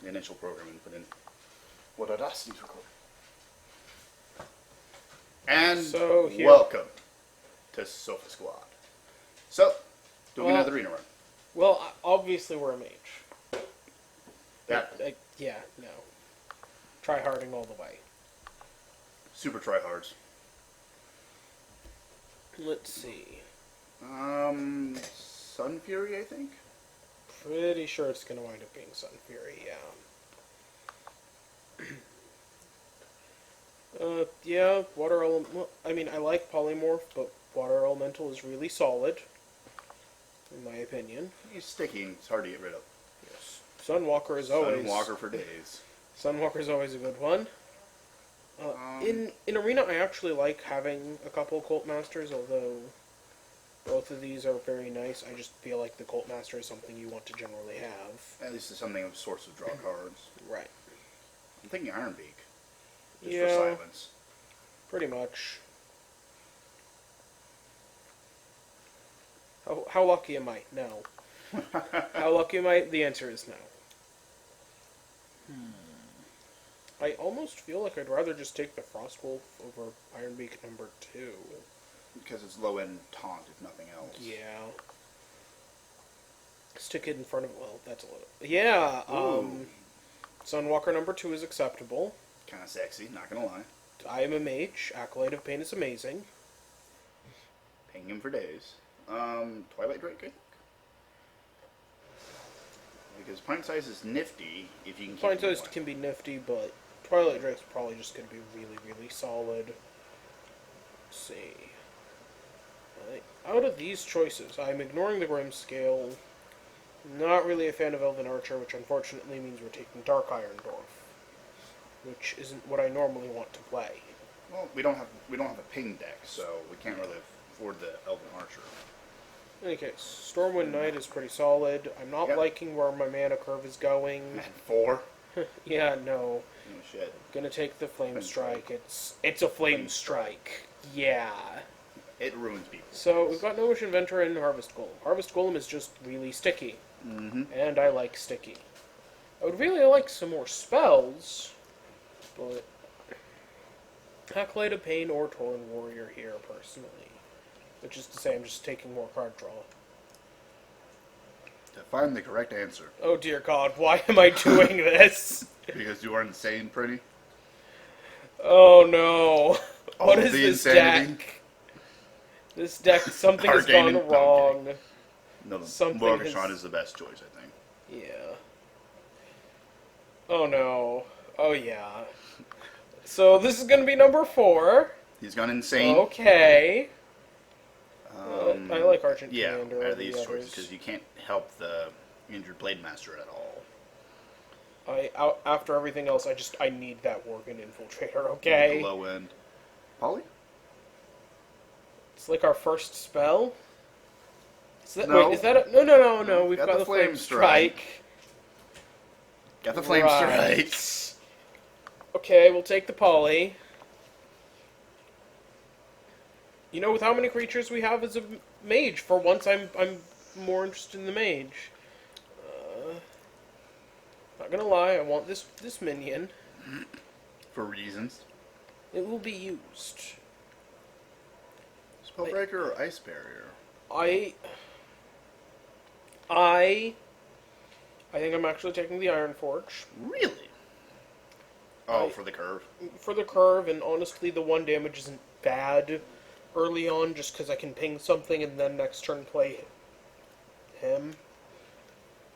the initial programming put in what Audacity's recording. And So welcome to Sofa Squad. So, doing another arena run. Well, obviously we're a mage. That Yeah, no. Try harding all the way. super tryhards. Let's see. Sun Fury, I think. Pretty sure it's going to wind up being Sun Fury, yeah. Yeah, Water Elemental. I mean, I like Polymorph, but Water Elemental is really solid, in my opinion. He's sticky and it's hard to get rid of. Yes. Sunwalker is always... Sunwalker for days. Sunwalker is always a good one. In Arena, I actually like having a couple Cult Masters, although both of these are very nice. I just feel like the Cult Master is something you want to generally have. At least it's something of source of draw cards. Right. I'm thinking Ironbeak. Just Yeah. for silence. Pretty much. How lucky am I? No. How lucky am I? The answer is no. I almost feel like I'd rather just take the Frostwolf over Ironbeak number 2. Because it's low end taunt, if nothing else. Yeah. Stick it in front of... Well, that's a little... Yeah, Sunwalker number 2 is acceptable. Kind of sexy, not gonna lie. I am a mage. Acolyte of Pain is amazing. Paying him for days. Twilight Drake, I think? Because Pint Size is nifty if you can keep Pint him Size away. can be nifty, but Twilight Drake's probably just going to be really, really solid. Let's see. Out of these choices, I'm ignoring the Grimscale. Not really a fan of Elven Archer, which unfortunately means we're taking Dark Iron Dwarf, which isn't what I normally want to play. Well, we don't have a ping deck, so we can't really afford the Elven Archer. In any case, Stormwind Knight is pretty solid. I'm not liking where my mana curve is going. And 4? Yeah, no. Oh shit. Gonna take the Flame Strike. It's a Flame Strike. Yeah. It ruins people. So we've got Gnomish Inventor and Harvest Golem. Harvest Golem is just really sticky. Mm-hmm. And I like sticky. I would really like some more spells, but Acolyte of Pain or Torn Warrior here, personally. Which is to say, I'm just taking more card draw. To find the correct answer. Oh dear God, why am I doing this? Because you are insane, Prinny. Oh no. What All is the this insanity? deck? This deck, something has Arcane gone and wrong. No, Something Morgashon has- is the best choice, I think. Yeah. Oh no. Oh yeah. So this is gonna be number 4. He's gone insane. Okay. I like Argent Yeah, Commander out over of these the choices, others. because you can't help the injured Blade Master at all. After everything else, I need that Worgen Infiltrator, okay? The low end. Polly? It's like our first spell. No. Wait, is that a... No. We've Got got the the Flame Flame Strike. Strike. Got the Flame Right. Strikes. Okay, we'll take the Poly. You know, with how many creatures we have as a mage, for once I'm more interested in the mage. Not gonna lie, I want this minion. For reasons. It will be used. Spellbreaker or Ice Barrier? I think I'm actually taking the Iron Forge. Really? Oh, for the curve. For the curve, and honestly, the 1 damage isn't bad early on, just because I can ping something and then next turn play him.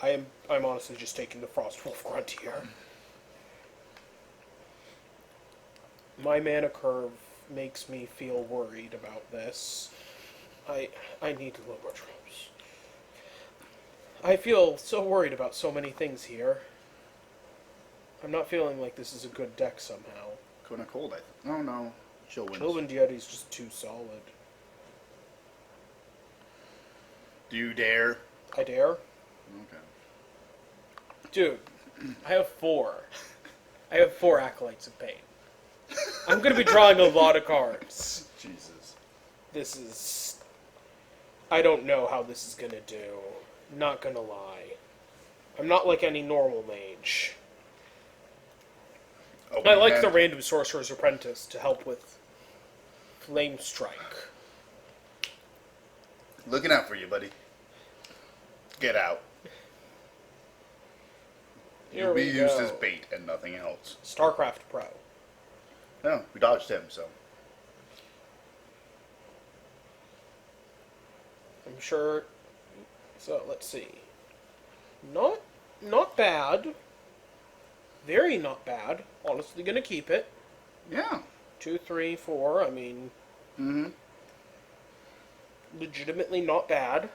I'm honestly just taking the Frostwolf Grunt here. My mana curve makes me feel worried about this. I need lower drops. I feel so worried about so many things here. I'm not feeling like this is a good deck somehow. Kona Cold, I think. Oh, no. Chillwind. Chillwind Yeti's just too solid. Do you dare? I dare? Okay. Dude, I have 4. I have 4 Acolytes of Pain. I'm going to be drawing a lot of cards. Jesus. This is... I don't know how this is going to do. Not going to lie. I'm not like any normal mage. I like hand. the random Sorcerer's Apprentice to help with Flame Strike. Looking out for you, buddy. Get out. Here You'll be we used go. as bait and nothing else. StarCraft Pro. No, we dodged him, so. I'm sure. So let's see. Not bad. Very not bad. Honestly, gonna keep it. Yeah. 2, 3, 4. I mean, Mm-hmm. legitimately not bad.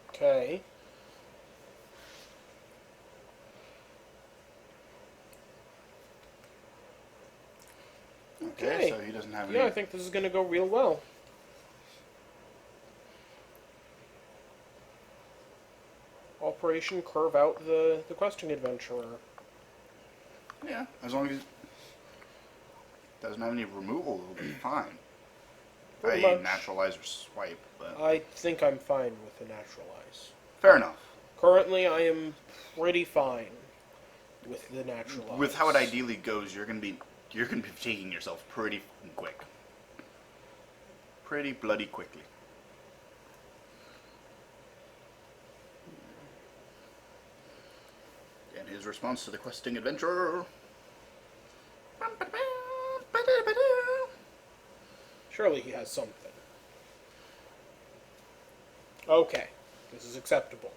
Okay. Okay, so he doesn't have any. Yeah, I think this is gonna go real well. Operation Curve Out the Questing Adventurer. Yeah, as long as he doesn't have any removal, it'll be fine. Pretty I.e. much. naturalize or swipe, but I think I'm fine with the Naturalize. fair enough. Currently, I am pretty fine with the Naturalize. With how it ideally goes, you're gonna be taking yourself pretty quick, pretty bloody quickly. And his response to the questing adventurer. Surely he has something. Okay, this is acceptable.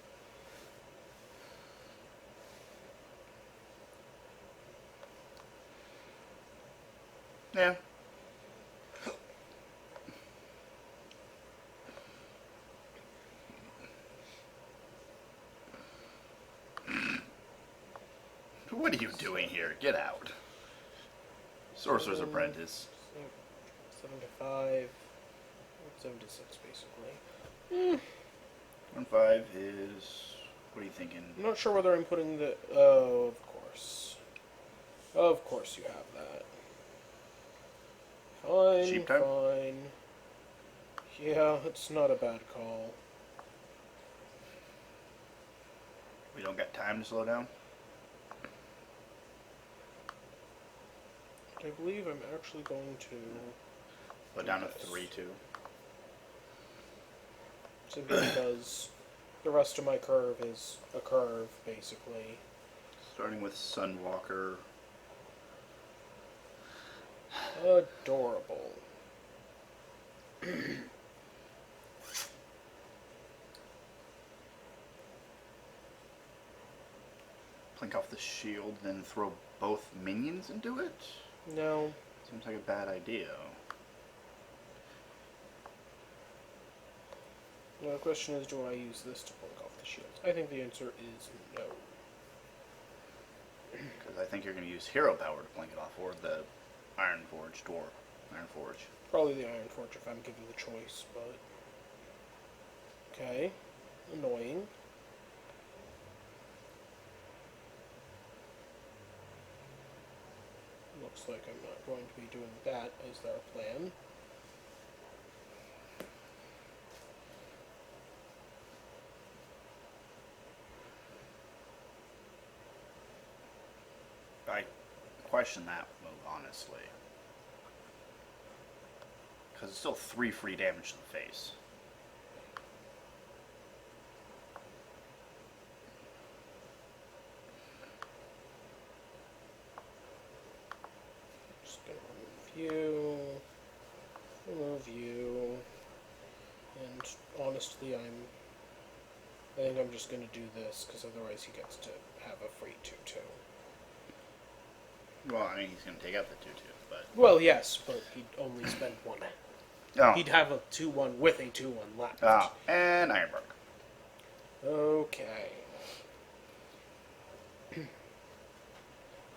Yeah. What are you doing here? Get out. Sorcerer's Apprentice. 7 to 5. 7 to 6, basically. 1-5 is. What are you thinking? I'm not sure whether I'm putting the... Oh, of course. Of course you have that. Fine, Sheep time? fine. Yeah, it's not a bad call. We don't got time to slow down? I believe I'm actually going to... Put down to Yes. 3-2. Simply because the rest of my curve is a curve, basically. Starting with Sunwalker. Adorable. Plink off the shield, then throw both minions into it? No. Seems like a bad idea. Now the question is, do I use this to blink off the shields? I think the answer is no. Because I think you're going to use hero power to blink it off, or the Iron Forge door. Iron Forge. Probably the Iron Forge if I'm given the choice, but... Okay. Annoying. Looks like I'm not going to be doing that as their plan. I question that move, honestly. Because it's still 3 free damage to the face. Just gonna remove you, and honestly, I think I'm just gonna do this, because otherwise he gets to have a free 2-2. Well, I mean, he's going to take out the 2-2, but... Well, yes, but he'd only spend one. Oh. He'd have a 2-1 with a 2-1 left. Oh, and Ironbark. Okay.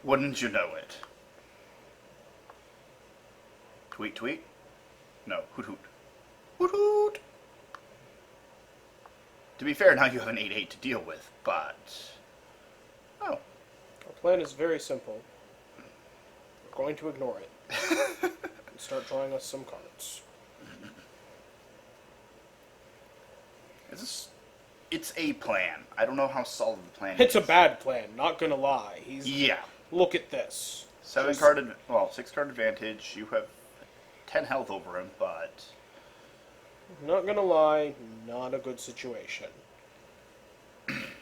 Wouldn't you know it? Tweet, tweet? No, hoot, hoot. Hoot, hoot! To be fair, now you have an 8-8 to deal with, but... Oh. Our plan is very simple. going to ignore it. And start drawing us some cards. It's a plan. I don't know how solid the plan It's is. a bad plan, not gonna lie. Yeah. Look at this. 6 card advantage. You have 10 health over him, but Not gonna lie, not a good situation.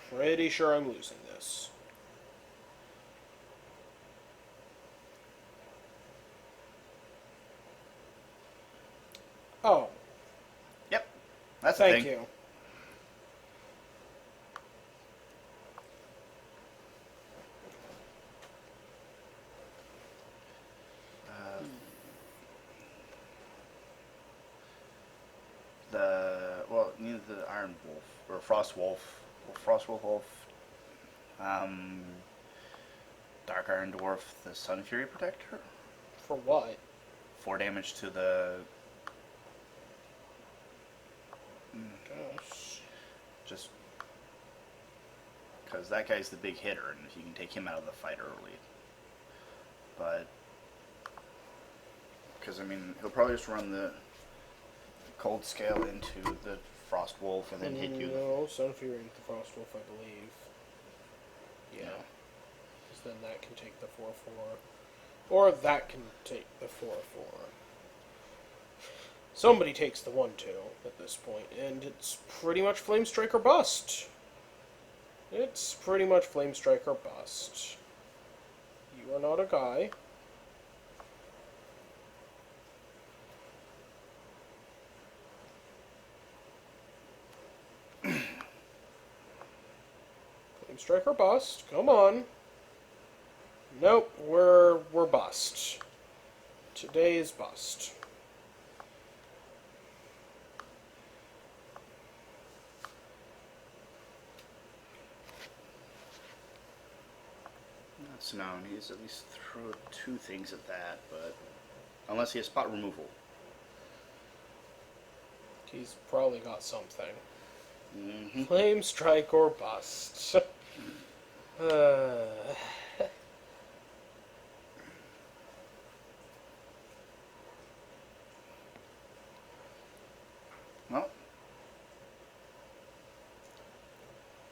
Pretty sure I'm losing this. Oh, yep, that's the thank thing. you. Neither the Iron Wolf or Frost Wolf, Dark Iron Dwarf, the Sun Fury Protector. For what? 4 damage to the. Gosh. Just because that guy's the big hitter, and you can take him out of the fight early. But because I mean, he'll probably just run the Cold Scale into the Frost Wolf and then hit you. No, Sun Fury into the Frost Wolf, I believe. Yeah. No. Because then that can take the 4/4. Or that can take the 4/4. Somebody takes the 1/2 at this point, and it's pretty much Flame Strike or bust. It's pretty much Flame Strike or bust. You are not a guy. Flame Strike or bust. Come on. Nope, we're bust. Today is bust. So now he needs to at least throw 2 things at that, but unless he has spot removal. He's probably got something. Mm-hmm. Flame Strike or bust. Well,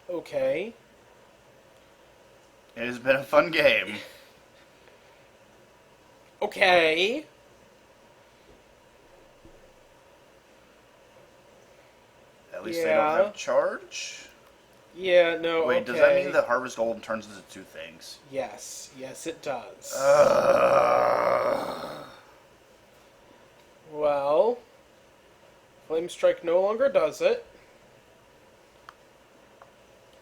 Okay. it has been a fun game. Okay. At least they don't Yeah. have charge. Yeah, no, Wait, okay. does that mean the Harvest Golden turns into 2 things? Yes. Yes, it does. Well, Flame Strike no longer does it.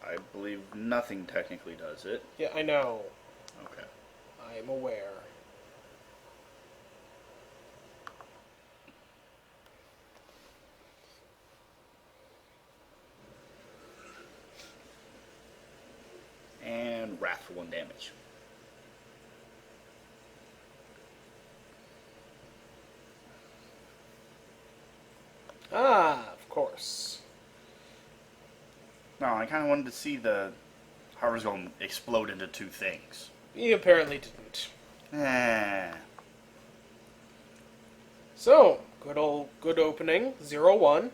I believe nothing technically does it. Yeah, I know. Okay. I'm aware. And Wrath for 1 damage. Ah, of course. No, I kind of wanted to see the Harvest Golden explode into 2 things. He apparently didn't. Eh. So, good opening. 0-1.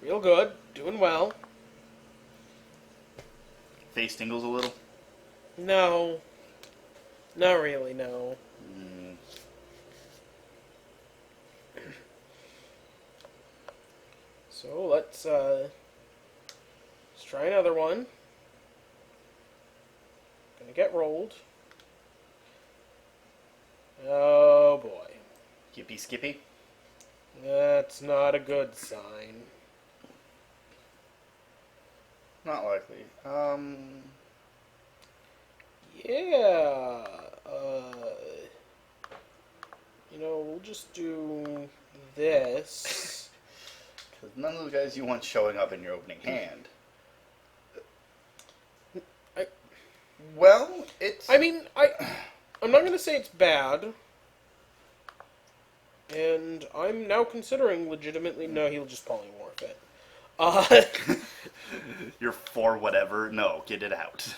Real good. Doing well. Face tingles a little. No. Not really, no. Mm. So, let's try another one. Gonna get rolled. Oh boy. Yippee skippy. That's not a good sign. Not likely. Yeah. We'll just do this. Because none of those guys you want showing up in your opening hand. Well, it's... I'm not going to say it's bad. And I'm now considering legitimately... No, he'll just polymorph it. You're for whatever. No, get it out.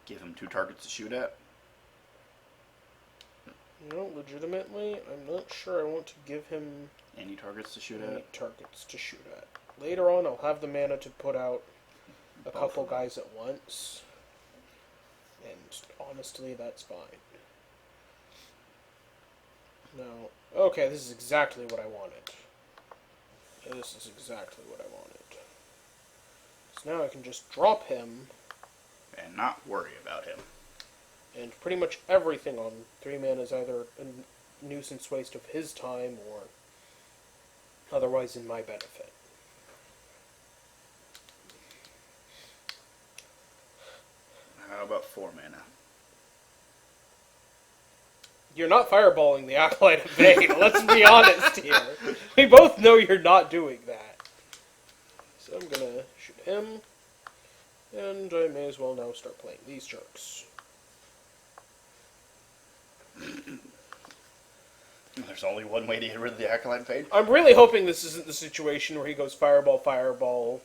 Give him 2 targets to shoot at. No, legitimately, I'm not sure I want to give him Any targets to shoot any at. targets to shoot at. Later on, I'll have the mana to put out a Both couple of them. guys at once. And honestly, that's fine. No. Okay, this is exactly what I wanted. This is exactly what I wanted. So now I can just drop him, And not worry about him. and pretty much everything on 3 mana is either a nuisance waste of his time or otherwise in my benefit. How about 4 mana? You're not fireballing the Acolyte of Bane, let's be honest here. We both know you're not doing that. So I'm gonna shoot him, and I may as well now start playing these jerks. There's only one way to get rid of the Acolyte Fade. I'm really hoping this isn't the situation where he goes fireball, fireball,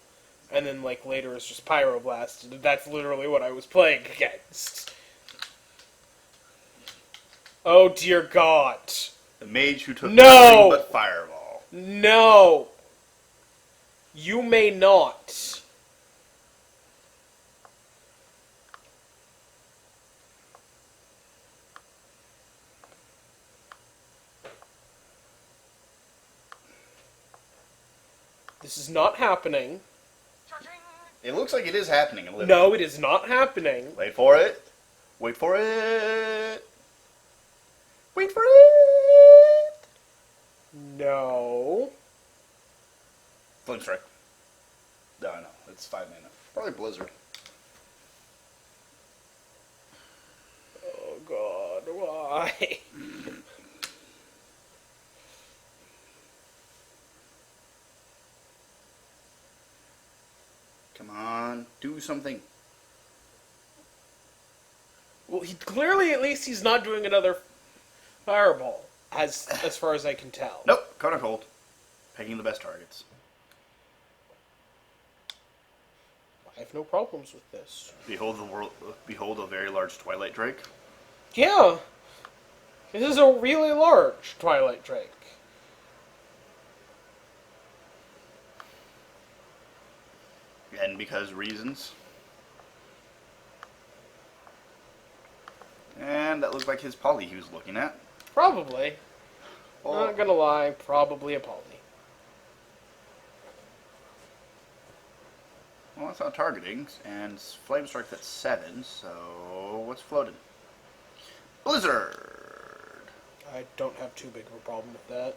and then like later it's just pyroblast. That's literally what I was playing against. Oh dear God. The mage who took No! nothing but Fireball. No! You may not. This is not happening. It looks like it is happening. A little. No, it is not happening. Wait for it. Wait for it. Wait for it. No. Flame Strike. No, it's 5 mana. Probably Blizzard. Oh God, why? Come on, do something. Well, clearly, at least he's not doing another fireball, as far as I can tell. Nope, Cone of Cold. Picking the best targets. I have no problems with this. Behold the world. Behold a very large Twilight Drake. Yeah, this is a really large Twilight Drake. And because reasons. And that looks like his poly he was looking at. Probably. Oh. Not gonna lie, probably a poly. Well, that's not targeting, and Flame Strike's at 7, so what's floated? Blizzard! I don't have too big of a problem with that.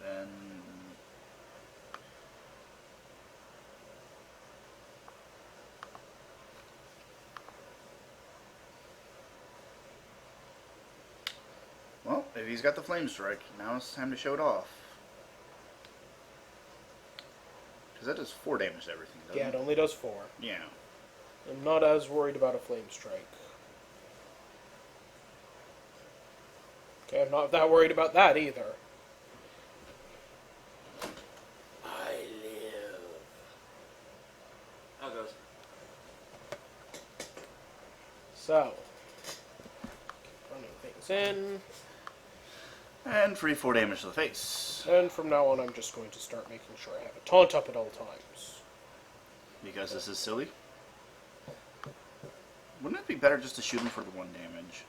Then... Well, if he's got the Flame Strike, now it's time to show it off. Because that does 4 damage to everything, doesn't Yeah, it only does 4. Yeah. I'm not as worried about a Flame Strike. Okay, I'm not that worried about that either. I live. How it goes? So, keep running things in. And 4 damage to the face. And from now on, I'm just going to start making sure I have a taunt up at all times. Because this is silly. Wouldn't it be better just to shoot him for the 1 damage?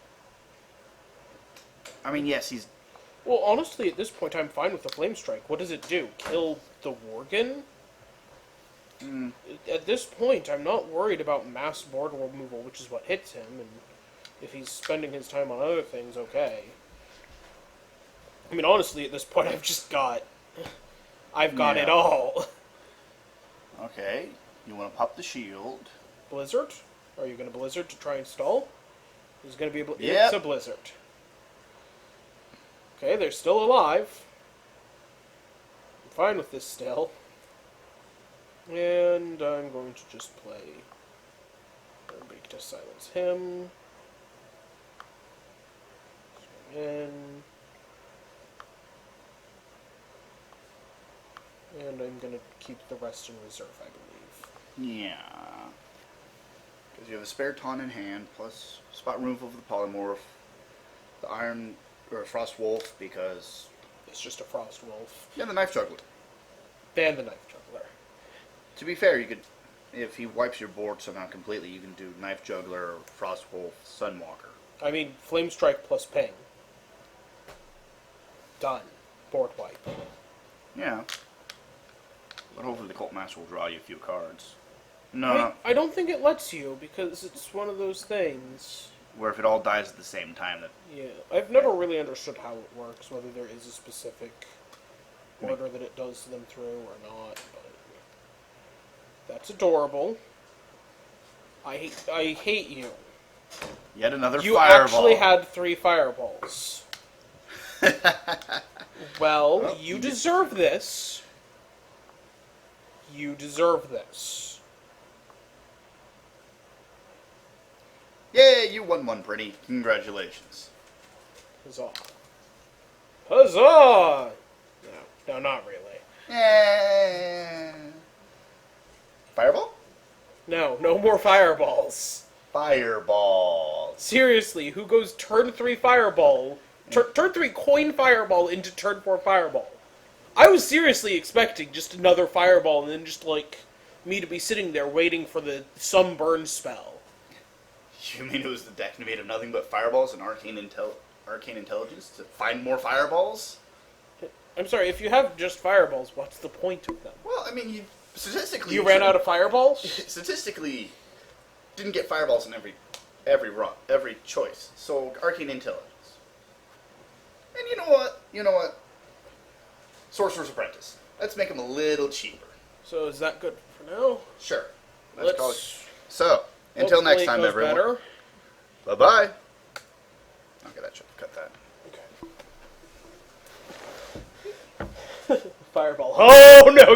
I mean, yes, he's... Well, honestly, at this point, I'm fine with the Flame Strike. What does it do? Kill the Worgen? At this point, I'm not worried about mass board removal, which is what hits him, and if he's spending his time on other things, okay. I mean, honestly, at this point, I've got it all. Okay, you want to pop the shield. Blizzard? Are you going to Blizzard to try and stall? There's going to be a Yep. It's a Blizzard. Okay, they're still alive. I'm fine with this still. And I'm going to just play Big to silence him. And keep the rest in reserve, I believe. Yeah. Because you have a spare taunt in hand, plus spot removal of the polymorph, the iron or frost wolf, because It's just a frost wolf. yeah, the knife juggler. And the knife juggler. To be fair, you could, if he wipes your board somehow completely, you can do knife juggler, frost wolf, sunwalker. I mean, flame strike plus ping. Done. Board wipe. Yeah. But hopefully the Cult Master will draw you a few cards. No, I don't think it lets you because it's one of those things. where if it all dies at the same time, that Yeah, I've never really understood how it works, whether there is a specific order that it does them through or not. But that's adorable. I hate you. yet another You fireball. actually had 3 fireballs. Well, you deserve this. You deserve this. Yay, you won one, Prinny. Congratulations. Huzzah. Huzzah! No, not really. Yeah. Fireball? No more fireballs. Fireball. Seriously, who goes turn 3 fireball, turn 3 coin fireball into turn 4 fireball? I was seriously expecting just another fireball and then just like me to be sitting there waiting for the sunburn spell. You mean it was the deck made of nothing but fireballs and arcane intelligence to find more fireballs? I'm sorry, if you have just fireballs, what's the point of them? Well, I mean, you statistically You ran out of fireballs? statistically didn't get fireballs in every run, every choice. So arcane intelligence. And you know what? Sorcerer's Apprentice. Let's make him a little cheaper. So is that good for now? Sure. Let's call it. So, until next hopefully it time, goes everyone. better. Bye-bye. Okay, that should cut that. Okay. Fireball. Oh no,